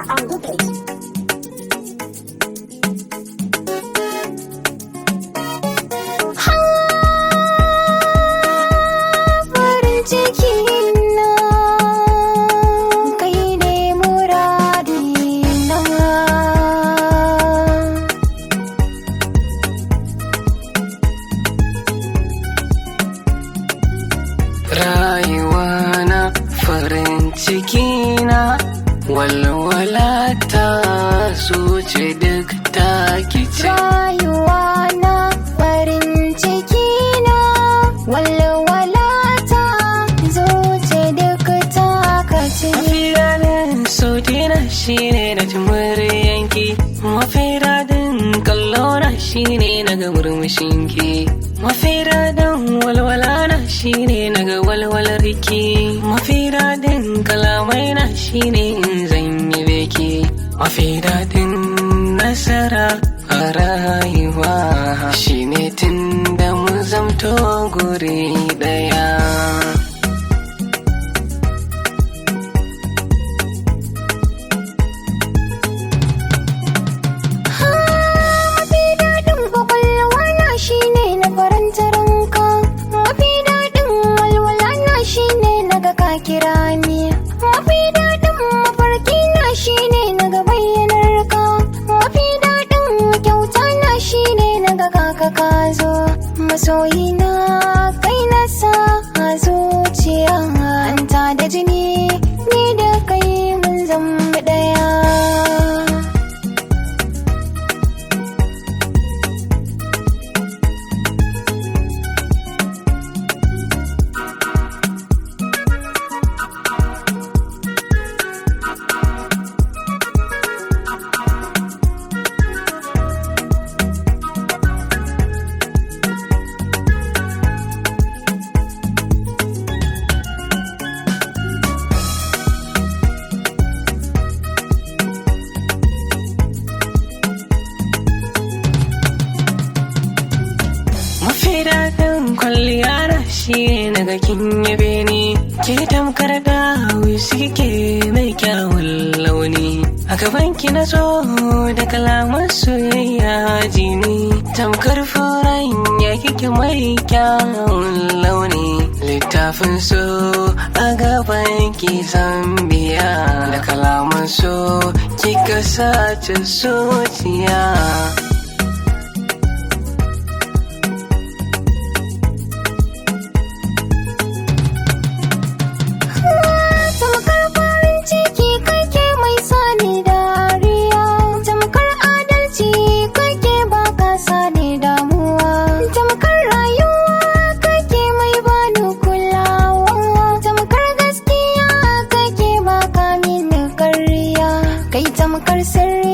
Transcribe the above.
on the beat. Farin ciki na kai ne muradi na. Rayuwa na farin ciki na walwala ta zuci duk ta kice. Rayuwa na farin ciki na walwala ta zuci duk ta kace. Mafi daɗin sautina shine na ji muryanki, mafi daɗin kallona shine na ga murmushinki, mafi daɗin walwala na shine na ga walwalarki, mafi daɗin kalamai na shine in zan yi beki, mafi daɗin nasara a rayuwa shine tun da mu zamto guri ɗaya. Mafi daɗin kwakwalwa na shine na faranta ranka, mafi daɗin walwala na shine na ga ka kira ni, mafi daɗin mafarki na shine na ga bayyanar ka, mafi daɗin kyauta na shine na ga kaka ka zo. Masoyina kai na sa a zuciya, hanta da jini ni da kai mun zama ɗaya. Mafi daɗin kwalliya na shi na ga kin yabe ni, ke tamkar da wisi ke mai kyawun launi, a gaban ki na zo da kalaman soyayya jini, tamkar furen ya kike mai kyawun launi, littafin so a gaban ki zambiya, da kalaman so kika sace zuciya. Tamkar farin ciki kake mai sani dariya, tamkar adalci kake baka sani damuwa, tamkar rayuwa kake mai bani kulawa, tamkar gaskiya kake baka mini ƙarya, kai tamkar sirri